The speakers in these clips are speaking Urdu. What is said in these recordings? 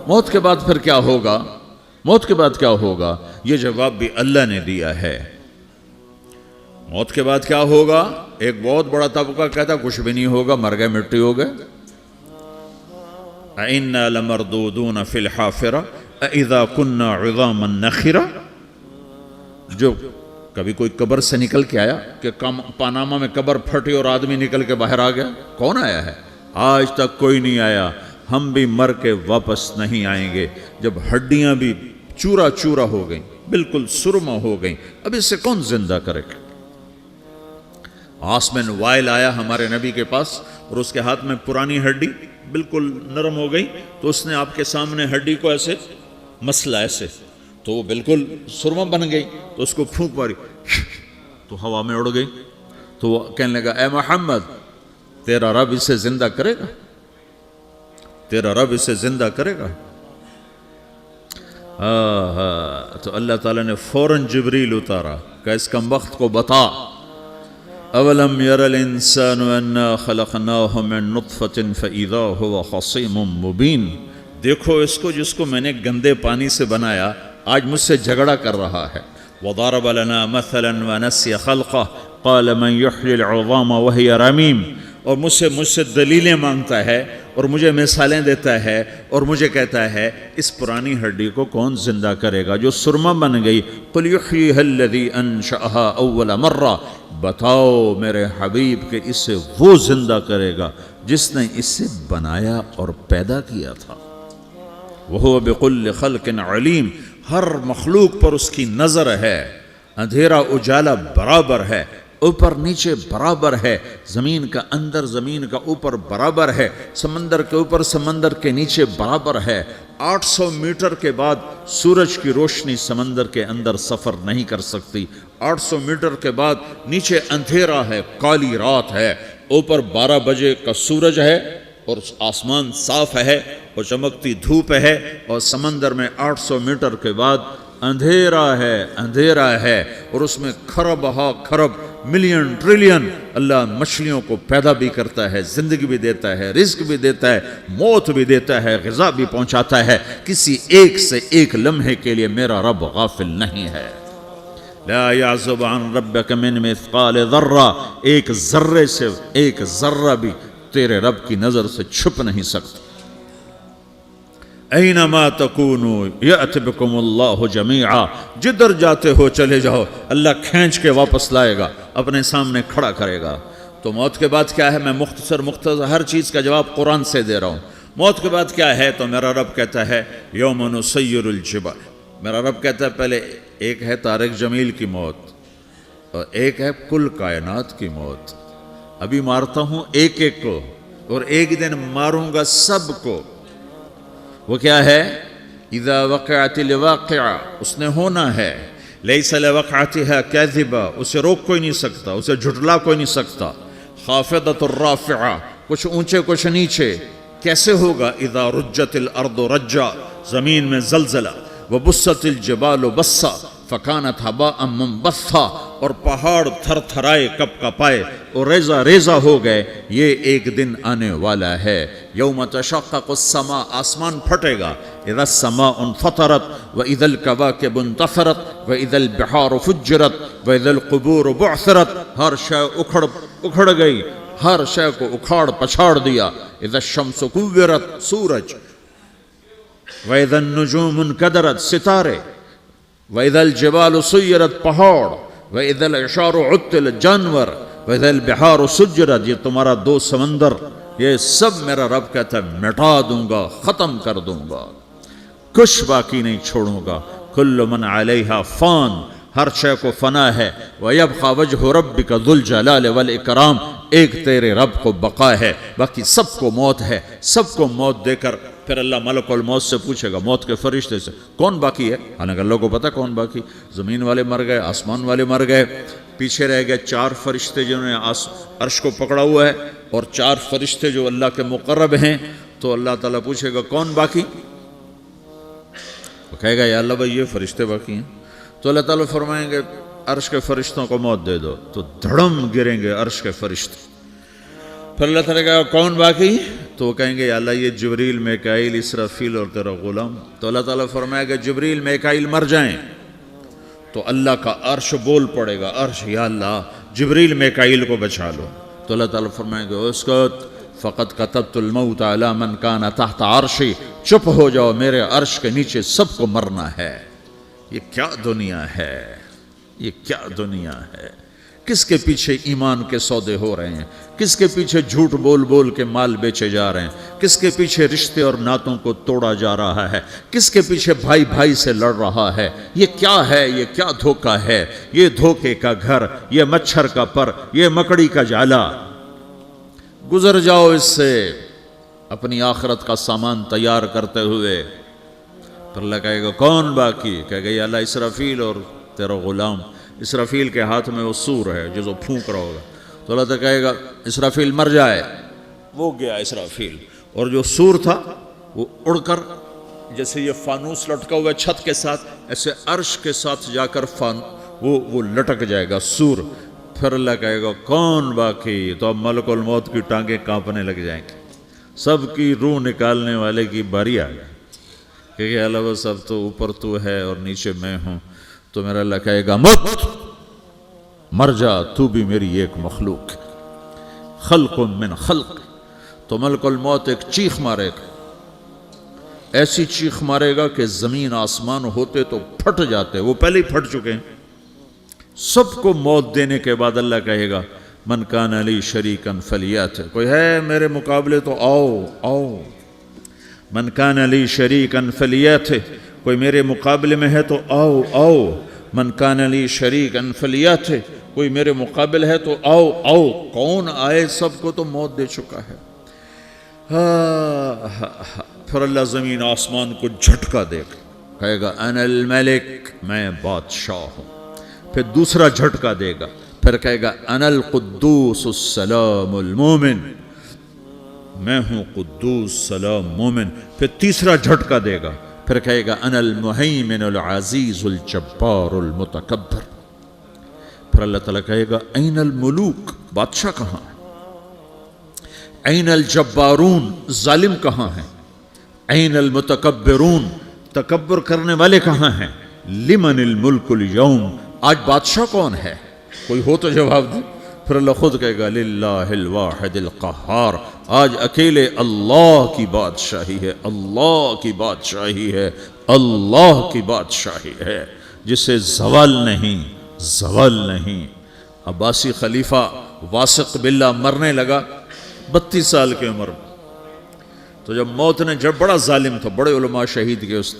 موت کے بعد پھر کیا ہوگا؟ موت کے بعد کیا ہوگا؟ یہ جواب بھی اللہ نے دیا ہے۔ موت کے بعد کیا ہوگا؟ ایک بہت بڑا طبقہ کہتا کچھ بھی نہیں ہوگا، مر گئے، مٹی ہو گئے۔ اِنَّا لَمَرْدُودُونَ فِي الْحَافِرَةِ اِذَا كُنَّا عِظَامًا نَخِرَةً۔ جو کبھی کوئی قبر سے نکل کے آیا کہ پاناما میں قبر پھٹی اور آدمی نکل کے باہر آ گیا؟ کون آیا ہے؟ آج تک کوئی نہیں آیا۔ ہم بھی مر کے واپس نہیں آئیں گے۔ جب ہڈیاں بھی چورا چورا ہو گئیں، بالکل سرما ہو گئیں، اب اس سے کون زندہ کرے گا؟ آسمین وائل آیا ہمارے نبی کے پاس اور اس کے ہاتھ میں پرانی ہڈی بالکل نرم ہو گئی، تو اس نے آپ کے سامنے ہڈی کو ایسے مسلا ایسے، تو وہ بالکل سرما بن گئی، تو اس کو پھونک ماری تو ہوا میں اڑ گئی۔ تو وہ کہنے لگا اے محمد، تیرا رب اسے زندہ کرے گا؟ تیرا رب اسے زندہ کرے گا؟ تو اللہ تعالیٰ نے فوراً جبریل اتارا کہ اس کم وقت کو بتا، اولم یر الانسان انا خلقناہ من نطفۃ فاذا هو خصیم مبین۔ دیکھو اس کو جس کو میں نے گندے پانی سے بنایا، آج مجھ سے جھگڑا کر رہا ہے۔ وضرب لنا مثلا ونسی خلقہ قال من یحیی العظام وہی رمیم۔ اور مجھ سے دلیلیں مانگتا ہے اور مجھے مثالیں دیتا ہے اور مجھے کہتا ہے اس پرانی ہڈی کو کون زندہ کرے گا جو سرما بن گئی؟ قل یحییھا الذی انشأھا اول مرہ۔ بتاؤ میرے حبیب کہ اسے وہ زندہ کرے گا جس نے اسے بنایا اور پیدا کیا تھا۔ وہو بکل خلق علیم۔ ہر مخلوق پر اس کی نظر ہے، اندھیرا اجالا برابر ہے، اوپر نیچے برابر ہے، زمین کا اندر زمین کا اوپر برابر ہے، سمندر کے اوپر سمندر کے نیچے برابر ہے۔ 800 میٹر کے بعد سورج کی روشنی سمندر کے اندر سفر نہیں کر سکتی۔ 800 میٹر کے بعد نیچے اندھیرا ہے، کالی رات ہے، اوپر 12 بجے کا سورج ہے اور آسمان صاف ہے اور چمکتی دھوپ ہے، اور سمندر میں 800 میٹر کے بعد اندھیرا ہے اور اس میں کھرب ہا کھرب ملین ٹریلین اللہ مچھلیوں کو پیدا بھی کرتا ہے، زندگی بھی دیتا ہے، رزق بھی دیتا ہے، موت بھی دیتا ہے، غذا بھی پہنچاتا ہے۔ کسی ایک سے ایک لمحے کے لیے میرا رب غافل نہیں ہے۔ لا يعزب عن ربك من مثقال ذرہ، ایک ذرے سے ایک ذرہ بھی تیرے رب کی نظر سے چھپ نہیں سکتا۔ اینما تکونوا یأت بکم اللہ جمیعا، جدھر جاتے ہو چلے جاؤ، اللہ کھینچ کے واپس لائے گا، اپنے سامنے کھڑا کرے گا۔ تو موت کے بعد کیا ہے؟ میں مختصر ہر چیز کا جواب قرآن سے دے رہا ہوں۔ موت کے بعد کیا ہے؟ تو میرا رب کہتا ہے یوم نسیر الجبال۔ میرا رب کہتا ہے پہلے ایک ہے طارق جمیل کی موت اور ایک ہے کل کائنات کی موت۔ ابھی مارتا ہوں ایک ایک کو اور ایک دن ماروں گا سب کو۔ وہ کیا ہے؟ اذا وقعت الواقعہ، اس نے ہونا ہے۔ لیس لوقعتها کاذبہ، اسے روک کوئی نہیں سکتا، اسے جھٹلا کوئی نہیں سکتا۔ خافضۃ الرافعہ، کچھ اونچے کچھ نیچے۔ کیسے ہوگا؟ اذا رجت الارض رجا، زمین میں زلزلہ۔ وبست الجبال بسا فکانت ہباء منبثا، اور پہاڑ تھر تھرائے کپ کپائے اور ریزہ ریزہ ہو گئے۔ یہ ایک دن آنے والا ہے۔ یوم تشقق السماء، آسمان پھٹے گا۔ اذا السماء انفطرت واذا الكواكب انتثرت واذا البحار فجرت واذا القبور بعثرت، ہر شے اکھڑ گئی، ہر شے کو اکھاڑ پچھاڑ دیا۔ اذا الشمس کورت، سورج۔ وَإِذَا النُّجُومُ انْكَدَرَتْ، ستارے۔ وَإِذَا الْجِبَالُ سُيِّرَتْ، پہاڑ۔ وَإِذَا الْعِشَارُ عُطِّلَتْ، جانور۔ وَإِذَا الْبِحَارُ سُجِّرَتْ، یہ تمہارا دو سمندر، یہ سب میرا رب کہتا ہے مٹا دوں گا، ختم کر دوں گا، کچھ باقی نہیں چھوڑوں گا۔ كُلُّ مَنْ عَلَيْهَا فان، ہر شے کو فنا ہے۔ وَيَبْقَى وَجْهُ رَبِّكَ ذُو الْجَلَالِ وَالْإِكْرَامِ، ایک تیرے رب کو بقا ہے، باقی سب کو موت ہے۔ سب کو موت دے کر پھر اللہ ملک الموت سے پوچھے گا، موت کے فرشتے سے، کون باقی ہے؟ حالانکہ اللہ کو پتہ کون باقی۔ زمین والے مر گئے، آسمان والے مر گئے، پیچھے رہ گئے 4 فرشتے جنہوں نے عرش کو پکڑا ہوا ہے، اور 4 فرشتے جو اللہ کے مقرب ہیں۔ تو اللہ تعالیٰ پوچھے گا کون باقی؟ وہ کہے گا یا اللہ بھائی یہ فرشتے باقی ہیں۔ تو اللہ تعالیٰ فرمائیں گے عرش کے فرشتوں کو موت دے دو، تو دھڑم گریں گے عرش کے فرشتے. پھر اللہ تعالیٰ کہا کون باقی؟ تو وہ کہیں گے یا اللہ یہ جبریل، میکائیل، اسرافیل اور تیرا غلام. تو اللہ تعالیٰ فرمائے گا جبریل میکائیل مر جائیں تو اللہ کا عرش بول پڑے گا، عرش یا اللہ جبریل میکائیل کو بچا لو. تو اللہ تعالیٰ فرمائے گا اسکت فقط کتبت الموت علی من کان تحت عرشی، چپ ہو جاؤ، میرے عرش کے نیچے سب کو مرنا ہے. یہ کیا دنیا ہے، یہ کیا دنیا ہے. کس کے پیچھے ایمان کے سودے ہو رہے ہیں، کس کے پیچھے جھوٹ بول بول کے مال بیچے جا رہے ہیں، کس کے پیچھے رشتے اور ناتوں کو توڑا جا رہا ہے، کس کے پیچھے بھائی بھائی سے لڑ رہا ہے. یہ کیا ہے، یہ کیا دھوکہ ہے، یہ دھوکے کا گھر، یہ مچھر کا پر، یہ مکڑی کا جالا. گزر جاؤ اس سے اپنی آخرت کا سامان تیار کرتے ہوئے. پھر اللہ کہے گا کون باقی؟ کہے گا یا اللہ اسرافیل اور تیرا غلام. اسرافیل کے ہاتھ میں وہ سور ہے جو پھونک رہا ہوگا. تو اللہ تعالیٰ کہے گا اسرافیل مر جائے. وہ گیا اسرافیل، اور جو سور تھا وہ اڑ کر جیسے یہ فانوس لٹکا ہوا چھت کے ساتھ، ایسے عرش کے ساتھ جا کر وہ لٹک جائے گا سور. پھر اللہ کہے گا کون باقی؟ تو اب ملک الموت کی ٹانگیں کانپنے لگ جائیں گی، سب کی روح نکالنے والے کی باری آ گئی. کہ اللہ وہ سب تو اوپر تو ہے اور نیچے میں ہوں. تو میرا اللہ کہے گا مت، مر جا، تو بھی میری ایک مخلوق ہے، خلق من خلق. تو ملک الموت ایک چیخ مارے گا، ایسی چیخ مارے گا کہ زمین آسمان ہوتے تو پھٹ جاتے، وہ پہلے ہی پھٹ چکے ہیں. سب کو موت دینے کے بعد اللہ کہے گا من کان لی شریکا فلیات، کوئی ہے میرے مقابلے تو آؤ آؤ. من کان لی شریکا فلیات، کوئی میرے مقابلے میں ہے تو آؤ آؤ. من کان لی شریکا فلیات، کوئی میرے مقابل ہے تو آؤ آؤ. کون آئے؟ سب کو تو موت دے چکا ہے. پھر اللہ زمین آسمان کو جھٹکا دے گا، کہے گا انا الملک، میں بادشاہ ہوں. پھر دوسرا جھٹکا دے گا، پھر کہے گا انا القدوس السلام المومن، میں ہوں قدوس سلام مومن. پھر تیسرا جھٹکا دے گا، پھر کہے گا انا المہیمن العزیز الجبار المتکبر. پھر اللہ تعالیٰ کہے گا این الملوک، بادشاہ کہاں ہے؟ این الجبارون، ظالم کہاں ہیں؟ این المتکبرون، تکبر کرنے والے کہاں ہیں؟ لمن الملک اليوم، آج بادشاہ کون ہے؟ کوئی ہو تو جواب دے. پھر اللہ خود کہے گا للہ الواحد القہار، آج اکیلے اللہ کی بادشاہی ہے، اللہ کی بادشاہی ہے، اللہ کی بادشاہی ہے، جسے زوال نہیں، زوال نہیں. عباسی خلیفہ واثق باللہ مرنے لگا 32 سال کی عمر میں. تو جب موت نے، جب بڑا ظالم تھا، بڑے علماء شہید کے اس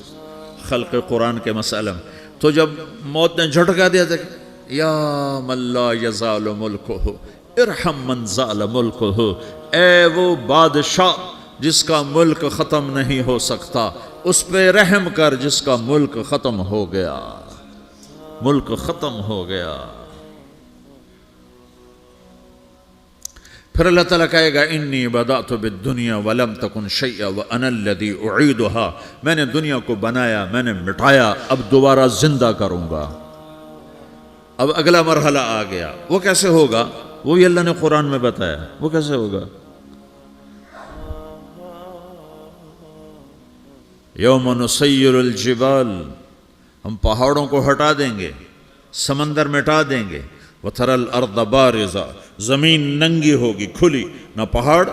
خلق قرآن کے مسئلہ میں، تو جب موت نے جھٹکا دیا تھا یا من لا یزال ملکہ ارحم من زال ملکہ، اے وہ بادشاہ جس کا ملک ختم نہیں ہو سکتا، اس پہ رحم کر جس کا ملک ختم ہو گیا، ملک ختم ہو گیا. پھر اللہ تعالیٰ کہے گا انی بدأت بالدنیا ولم تکن شیئا وانا الذی اعیدہا، میں نے دنیا کو بنایا، میں نے مٹایا، اب دوبارہ زندہ کروں گا. اب اگلا مرحلہ آ گیا. وہ کیسے ہوگا؟ وہ بھی اللہ نے قرآن میں بتایا. وہ کیسے ہوگا؟ یوم نسیر الجبال، ہم پہاڑوں کو ہٹا دیں گے، سمندر مٹا دیں گے. وتری الارض بارزہ، زمین ننگی ہوگی، کھلی، نہ پہاڑ،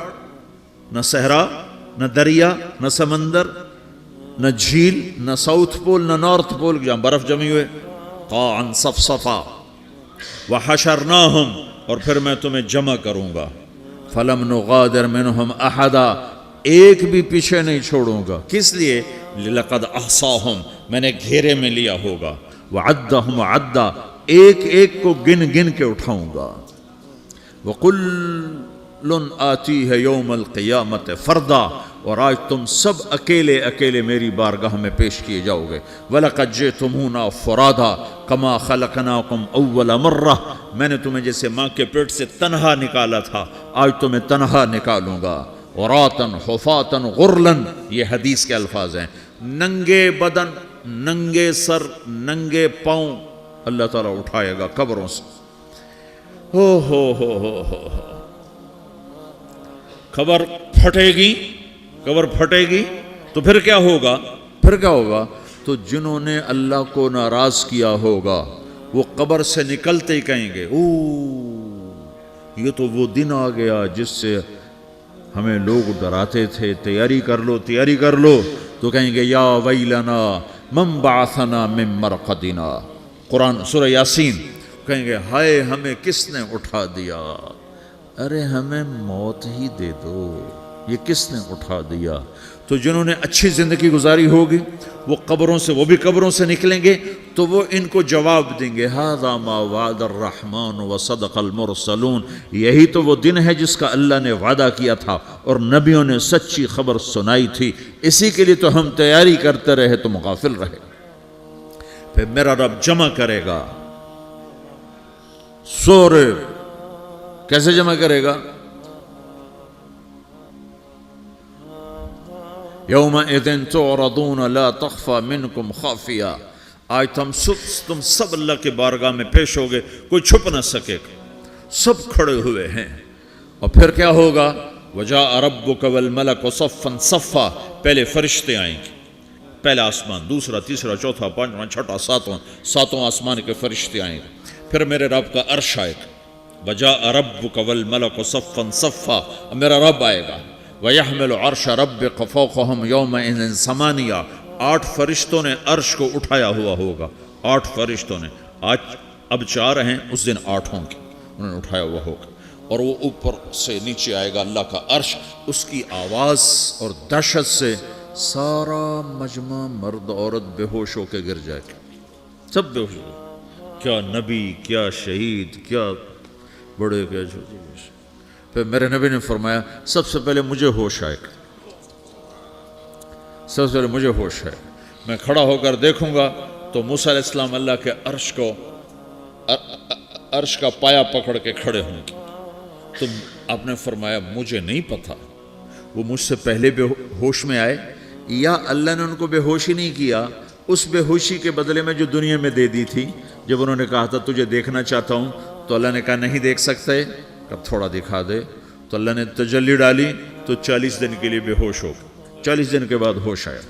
نہ صحرا، نہ دریا، نہ سمندر، نہ جھیل، نہ ساؤتھ پول، نہ نارتھ پول جہاں برف جمی ہوئے. قاعا صفصفا وحشرناہم، اور پھر میں تمہیں جمع کروں گا. فلم نغادر منہم احدا، ایک بھی پیچھے نہیں چھوڑوں گا. کس لیے؟ لقد احصاہم، میں نے گھیرے میں لیا ہوگا. وعدہم عدا، ایک ایک کو گن گن کے اٹھاؤں گا. وَقُلٌ آتِيهَ يَوْمَ الْقِيَامَةِ فَرْدًا، اور آج تم سب اکیلے اکیلے میری بارگاہ میں پیش کیے جاؤ گے. وَلَقَدْ جِئْتُمُونَا فُرَادًا كَمَا خَلَقْنَاكُمْ أَوَّلَ مَرَّةٍ، میں نے تمہیں جیسے ماں کے پیٹ سے تنہا نکالا تھا، آج تمہیں تنہا نکالوں گا. عُرَاةً حُفَاةً غُرْلًا، یہ حدیث کے الفاظ ہیں. ننگے بدن، ننگے سر، ننگے پاؤں، اللہ تعالیٰ اٹھائے گا قبروں سے. ہو قبر پھٹے گی تو پھر کیا ہوگا؟ تو جنہوں نے اللہ کو ناراض کیا ہوگا وہ قبر سے نکلتے ہی کہیں گے یہ تو وہ دن آ گیا جس سے ہمیں لوگ ڈراتے تھے، تیاری کر لو. تو کہیں گے یا ویلنا من بعثنا من مرقدنا، قرآن سورہ یاسین. کہیں گے ہائے ہمیں کس نے اٹھا دیا، ارے ہمیں موت ہی دے دو، یہ کس نے اٹھا دیا. تو جنہوں نے اچھی زندگی گزاری ہوگی وہ بھی قبروں سے نکلیں گے تو وہ ان کو جواب دیں گے ھذا ما وعد الرحمن وصدق المرسلون، یہی تو وہ دن ہے جس کا اللہ نے وعدہ کیا تھا اور نبیوں نے سچی خبر سنائی تھی، اسی کے لیے تو ہم تیاری کرتے رہے تم غافل رہے. پھر میرا رب جمع کرے گا سورے. کیسے جمع کرے گا؟ یومئذ تعرضون لا تخفى منکم خافیہ. آج تم سب اللہ کے بارگاہ میں پیش ہوگے، کوئی چھپ نہ سکے گا، سب کھڑے ہوئے ہیں. اور پھر کیا ہوگا؟ وجاء ربک والملک صفا صفا. پہلے فرشتے آئیں گے، پہلا آسمان، دوسرا، تیسرا، چوتھا، پانچواں، چھٹا، ساتواں آسمان کے فرشتے آئیں گے. پھر میرے رب کا عرش آئے گا. وجاء ربک والملک صفا صفا. میرا رب آئے گا. وَيَحْمِلُ عَرْشَ رَبِّكَ فَوْقَهُمْ يَوْمَئِذٍ ثَمَانِيَةٌ. 8 فرشتوں نے عرش کو اٹھایا ہوا ہوگا. 8 فرشتوں نے، آج اب 4 ہیں، اس دن 8 ہوں گے، انہوں نے اٹھایا ہوا ہوگا. اور وہ اوپر سے نیچے آئے گا اللہ کا عرش. اس کی آواز اور دہشت سے سارا مجمع مرد عورت بے ہوش ہو کے گر جائے گا، سب بے ہوش ہو. کیا نبی، کیا شہید، کیا بڑے، کیا چھوٹے. پھر میرے نبی نے فرمایا سب سے پہلے مجھے ہوش آئے گا، سب سے پہلے مجھے ہوش ہے. میں کھڑا ہو کر دیکھوں گا تو موسیٰ علیہ السلام اللہ کے عرش کا پایا پکڑ کے کھڑے ہوں گے. تو آپ نے فرمایا مجھے نہیں پتا وہ مجھ سے پہلے بے ہوش میں آئے یا اللہ نے ان کو بے ہوش ہی نہیں کیا، اس بے ہوشی کے بدلے میں جو دنیا میں دے دی تھی. جب انہوں نے کہا تھا تجھے دیکھنا چاہتا ہوں تو اللہ نے کہا نہیں دیکھ سکتے، اب تھوڑا دکھا دے. تو اللہ نے تجلی ڈالی تو 40 دن کے لیے بے ہوش ہو گئے. 40 دن کے بعد ہوش آیا.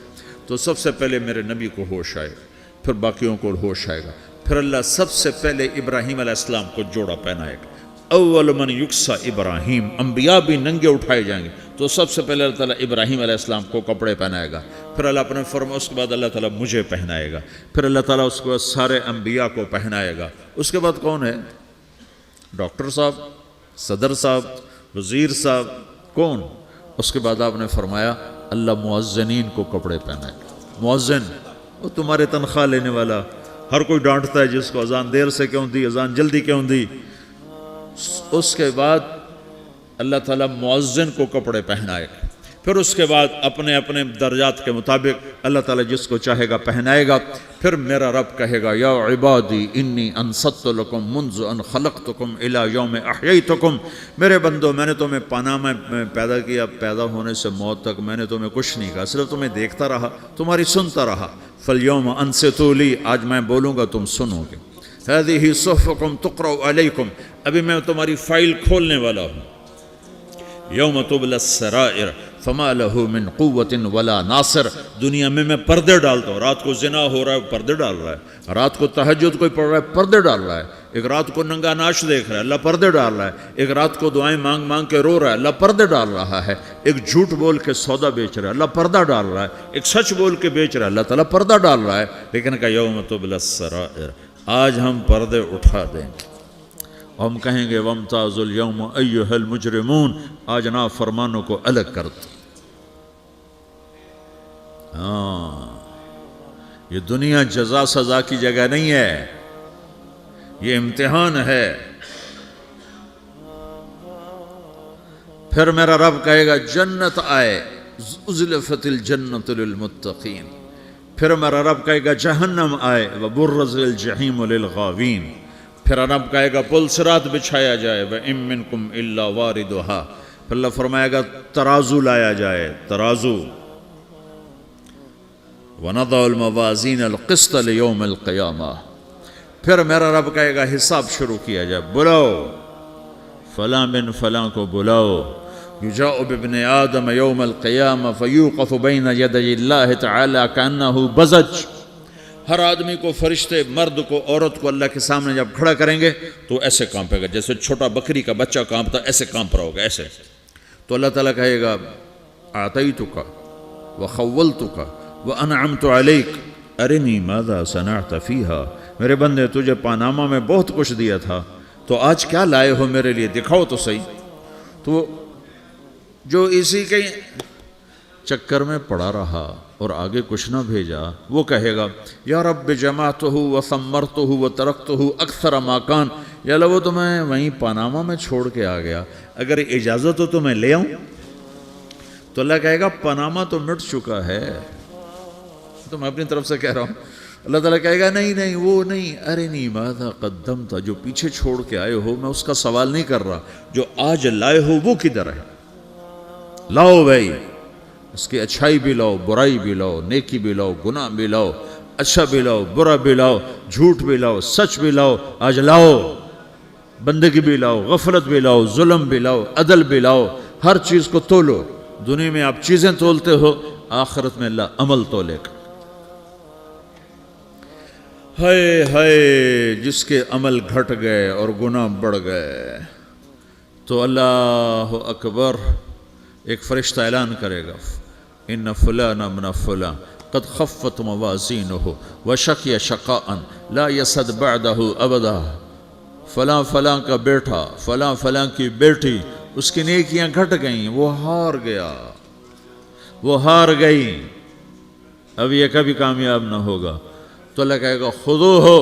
تو سب سے پہلے میرے نبی کو ہوش آئے گا، پھر باقیوں کو ہوش آئے گا. پھر اللہ سب سے پہلے ابراہیم علیہ السلام کو جوڑا پہنائے گا. اول من یکسا ابراہیم. انبیاء بھی ننگے اٹھائے جائیں گے تو سب سے پہلے اللہ تعالیٰ ابراہیم علیہ السلام کو کپڑے پہنائے گا. پھر اللہ اپنے فرما، اس کے بعد اللہ تعالیٰ مجھے پہنائے گا. پھر اللہ تعالیٰ اس کے بعد سارے انبیاء کو پہنائے گا. اس کے بعد کون ہے؟ ڈاکٹر صاحب، صدر صاحب، وزیر صاحب، کون؟ اس کے بعد آپ نے فرمایا اللہ مؤذنین کو کپڑے پہنائے گا. مؤذن وہ تمہارے تنخواہ لینے والا، ہر کوئی ڈانٹتا ہے جس کو اذان دیر سے کیوں دی، اذان جلدی کیوں دی. اس کے بعد اللہ تعالیٰ مؤذن کو کپڑے پہنائے گا. پھر اس کے بعد اپنے اپنے درجات کے مطابق اللہ تعالیٰ جس کو چاہے گا پہنائے گا. پھر میرا رب کہے گا یا عبادی انی انصت لکم منذ ان خلقتکم الی یوم احییتکم. میرے بندو، میں نے تمہیں پاناہ میں پیدا کیا، پیدا ہونے سے موت تک میں نے تمہیں کچھ نہیں کہا، صرف تمہیں دیکھتا رہا، تمہاری سنتا رہا. فالیوم انصتوا لی، آج میں بولوں گا تم سنو گے. ہذہ صحفکم تقرأ علیکم، ابھی میں تمہاری فائل کھولنے والا ہوں. یوم تبلی السرائر فما لہ من قوت ولا ناصر. دنیا میں پردے ڈالتا ہوں. رات کو زنا ہو رہا ہے، پردے ڈال رہا ہے. رات کو تہجد کوئی پڑھ رہا ہے، پردے ڈال رہا ہے. ایک رات کو ننگا ناچ دیکھ رہا ہے، اللہ پردے ڈال رہا ہے. ایک رات کو دعائیں مانگ مانگ کے رو رہا ہے، اللہ پردے ڈال رہا ہے. ایک جھوٹ بول کے سودا بیچ رہا ہے، اللہ پردہ ڈال رہا ہے. ایک سچ بول کے بیچ رہا ہے، اللہ تعالیٰ پردہ ڈال رہا ہے. لیکن کہ یوم تبلی السرائر، آج ہم پردے اٹھا دیں گے. ہم کہیں گے وامتازوا اليوم ایھا المجرمون، آج نافرمانوں کو الگ کر دو. یہ دنیا جزا سزا کی جگہ نہیں ہے، یہ امتحان ہے. پھر میرا رب کہے گا جنت آئے، ازلفت الجنت للمتقین. پھر میرا رب کہے گا جہنم آئے، وبرزت الجحیم للغاوین. پھر رب کہے گا پل صراط بچھایا جائے، وَإِن مِّنكُمْ إِلَّا وَارِدُهَا. پھر اللہ فرمائے گا ترازو لایا جائے، ترازو. وَنَضَعُ الْمَوَازِينَ الْقِسْطَ لِيَوْمِ الْقِيَامَةِ. پھر میرا رب کہے گا حساب شروع کیا جائے، بلاؤ فلاں بن فلاں کو بلاؤ، یجاء بابن آدم یوم القیامہ فیوقف بین یدی اللہ تعالی کانہ بزج۔ ہر آدمی کو، فرشتے، مرد کو، عورت کو اللہ کے سامنے جب کھڑا کریں گے تو ایسے کانپے گا جیسے چھوٹا بکری کا بچہ کانپتا، ایسے کانپ رہا ہوگا ایسے۔ تو اللہ تعالیٰ کہے گا اعطیتک وخولتک وانعمت علیک ارنی ماذا صنعت فیہا، میرے بندے تجھے پاناما میں بہت کچھ دیا تھا، تو آج کیا لائے ہو میرے لیے، دکھاؤ تو صحیح۔ تو جو اسی کے چکر میں پڑا رہا اور آگے کچھ نہ بھیجا، وہ کہے گا یا رب جمعتہ وثمرتہ وترکتہ اکثر ما کان، یا اللہ وہ تو میں وہیں پاناما میں چھوڑ کے آ گیا، اگر اجازت ہو تو میں لے آؤں؟ تو اللہ کہے گا پاناما تو مٹ چکا ہے، تو میں اپنی طرف سے کہہ رہا ہوں۔ اللہ تعالیٰ کہے گا نہیں نہیں وہ نہیں، ارنی ماذا قدمت، جو پیچھے چھوڑ کے آئے ہو میں اس کا سوال نہیں کر رہا، جو آج لائے ہو وہ کدھر ہے، لاؤ بھائی، اس کی اچھائی بھی لاؤ، برائی بھی لاؤ، نیکی بھی لاؤ، گناہ بھی لاؤ، اچھا بھی لاؤ، برا بھی لاؤ، جھوٹ بھی لاؤ، سچ بھی لاؤ، آج لاؤ، بندگی بھی لاؤ، غفلت بھی لاؤ، ظلم بھی لاؤ، عدل بھی لاؤ، ہر چیز کو تولو۔ دنیا میں آپ چیزیں تولتے ہو، آخرت میں اللہ عمل تولے گا۔ ہائے ہائے جس کے عمل گھٹ گئے اور گناہ بڑھ گئے، تو اللہ اکبر، ایک فرشتہ اعلان کرے گا ان فلان من فلان قد خفت موازینہ وشقی شقاء لا یسد بعدہ ابدا، فلاں فلاں کا بیٹا، فلاں فلاں کی بیٹی، اس کی نیکیاں گھٹ گئیں، وہ ہار گیا، وہ ہار گئی، اب یہ کبھی کامیاب نہ ہوگا۔ تو اللہ کہے گا خودو ہو،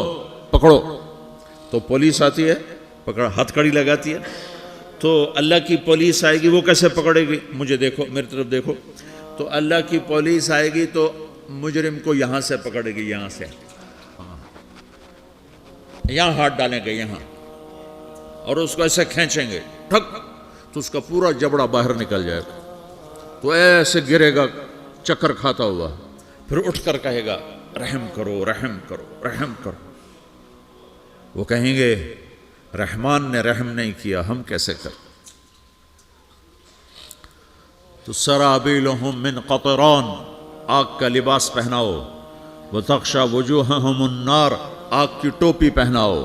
پکڑو۔ تو پولیس آتی ہے، پکڑا، ہتھ کڑی لگاتی ہے، تو اللہ کی پولیس آئے گی، وہ کیسے پکڑے گی؟ مجھے دیکھو، میری طرف دیکھو۔ تو اللہ کی پولیس آئے گی تو مجرم کو یہاں سے پکڑے گی، یہاں سے، یہاں ہاتھ ڈالیں گے یہاں، اور اس کو ایسے کھینچیں گے، ٹھک، تو اس کا پورا جبڑا باہر نکل جائے گا، تو ایسے گرے گا چکر کھاتا ہوا، پھر اٹھ کر کہے گا رحم کرو، رحم کرو، رحم کرو۔ وہ کہیں گے رحمان نے رحم نہیں کیا، ہم کیسے کر؟ تو سرابیلہم من قطران، آگ کا لباس پہناؤ، وتغشا وجوہہم النار، آگ کی ٹوپی پہناؤ۔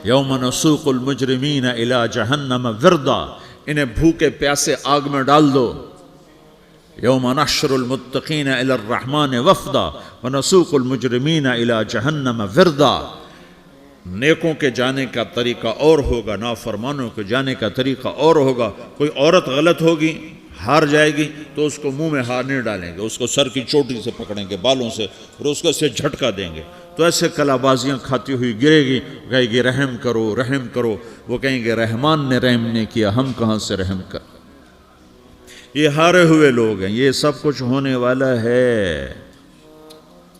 یوم نسوق المجرمین الی جہنم وردا، انہیں بھوکے پیاسے آگ میں ڈال دو۔ یوم نحشر المتقین الی الرحمن وفدا ونسوق المجرمین الی جہنم وردا، نیکوں کے جانے کا طریقہ اور ہوگا، نافرمانوں کے جانے کا طریقہ اور ہوگا۔ کوئی عورت غلط ہوگی، ہار جائے گی، تو اس کو منہ میں ہار نہیں ڈالیں گے، اس کو سر کی چوٹی سے پکڑیں گے، بالوں سے، اور اس کو اسے جھٹکا دیں گے، تو ایسے کلا بازیاں کھاتی ہوئی گرے گی، کہے گی رحم کرو، رحم کرو۔ وہ کہیں گے رحمان نے رحم نہیں کیا، ہم کہاں سے رحم کر؟ یہ ہارے ہوئے لوگ ہیں، یہ سب کچھ ہونے والا ہے،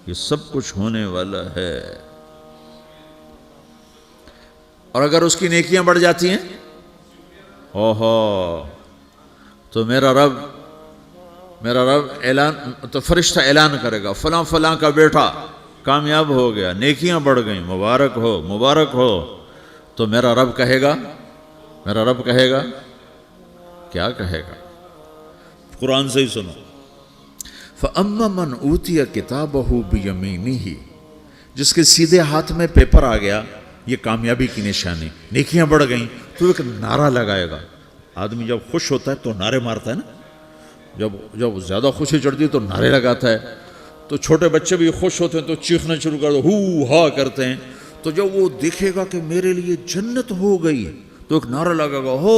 یہ سب کچھ ہونے والا ہے۔ اور اگر اس کی نیکیاں بڑھ جاتی ہیں، اوہو، تو میرا رب اعلان، تو فرشتہ اعلان کرے گا فلاں فلاں کا بیٹا کامیاب ہو گیا، نیکیاں بڑھ گئیں، مبارک ہو، مبارک ہو۔ تو میرا رب کہے گا کیا کہے گا؟ قرآن سے ہی سنو۔ فَأَمَّا مَنْ أُوتِيَ كِتَابَهُ بِيَمِينِهِ، جس کے سیدھے ہاتھ میں پیپر آ گیا، یہ کامیابی کی نشانی، نیکیاں بڑھ گئیں، تو ایک نعرہ لگائے گا۔ آدمی جب خوش ہوتا ہے تو نعرے مارتا ہے نا، جب زیادہ خوشی چڑھتی ہے تو نعرے لگاتا ہے۔ تو چھوٹے بچے بھی خوش ہوتے ہیں تو چیخنا شروع کر دو، ہو ہا کرتے ہیں۔ تو جب وہ دیکھے گا کہ میرے لیے جنت ہو گئی، تو ایک نعرہ لگے گا، ہو،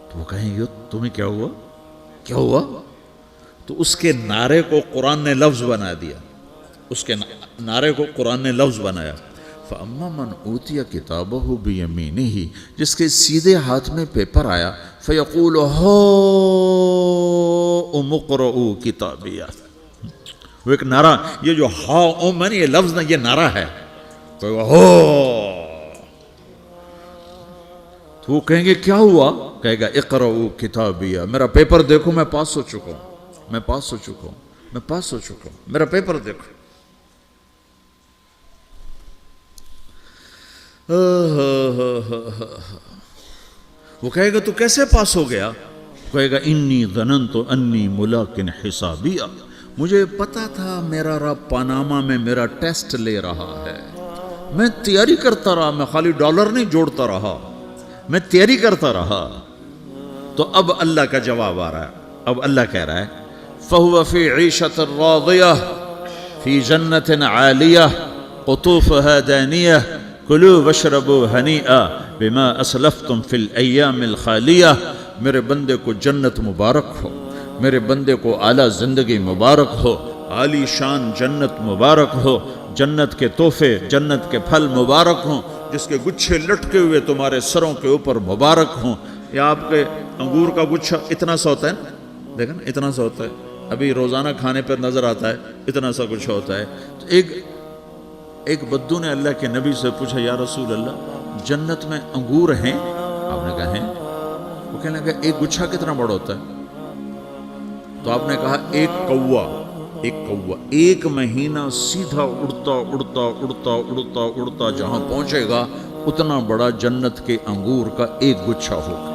تو وہ کہیں گے تمہیں کیا ہوا، کیا ہوا؟ تو اس کے نعرے کو قرآن نے لفظ بنا دیا، اس کے نعرے کو قرآن نے لفظ بنایا۔ فَأَمَّا مَنْ أُوتِيَ كِتَابَهُ بِيَمِينِهِ، جس کے سیدھے ہاتھ میں پیپر آیا، فَيَقُولُ هَاؤْمُ اقْرَءُوا كِتَابِيَهْ، وہ ایک نعرہ، یہ جو ہاؤم ہے نا، یہ لفظ نہ، یہ نعرہ ہے، تو وہ کہیں گے کیا ہوا؟ کہے گا اقرؤوا کتابیہ، میرا پیپر دیکھو، میں پاس ہو چکا ہوں، میں پاس ہو چکا ہوں، میں پاس ہو چکا ہوں، میرا پیپر دیکھو۔ وہ کہے گا تو کیسے پاس ہو گیا؟ کہے گا انی ظننت انی ملاقٍ حسابیہ، مجھے پتا تھا میرا رب پاناما میں میرا ٹیسٹ لے رہا ہے، میں تیاری کرتا رہا، میں خالی ڈالر نہیں جوڑتا رہا، میں تیاری کرتا رہا۔ تو اب اللہ کا جواب آ رہا ہے، اب اللہ کہہ رہا ہے فَهُوَ فِي عِيشَةٍ رَاضِيَةٍ فِي جَنَّةٍ عَالِيَةٍ قُطُوفُهَا دَانِيَةٌ كُلُوا وَاشْرَبُوا هَنِيئًا بِمَا أَسْلَفْتُمْ فِي الْأَيَّامِ الْخَالِيَةِ، میرے بندے کو جنت مبارک ہو، میرے بندے کو اعلیٰ زندگی مبارک ہو، عالی شان جنت مبارک ہو، جنت کے تحفے، جنت کے پھل مبارک ہوں، جس کے گچھے لٹکے ہوئے تمہارے سروں کے اوپر مبارک ہوں۔ یا آپ کے انگور کا گچھا اتنا سا ہوتا ہے نا، دیکھیں نا اتنا سا ہوتا ہے، ابھی روزانہ کھانے پر نظر آتا ہے، اتنا سا گچھا ہوتا ہے۔ تو ایک بدو نے اللہ کے نبی سے پوچھا یا رسول اللہ جنت میں انگور ہیں؟ آپ نے کہا ہیں۔ وہ کہنے لگا ایک گچھا کتنا بڑا ہوتا ہے؟ تو آپ نے کہا ایک کوا ایک مہینہ سیدھا اڑتا اڑتا اڑتا اڑتا اڑتا جہاں پہنچے گا اتنا بڑا جنت کے انگور کا ایک گچھا ہوگا۔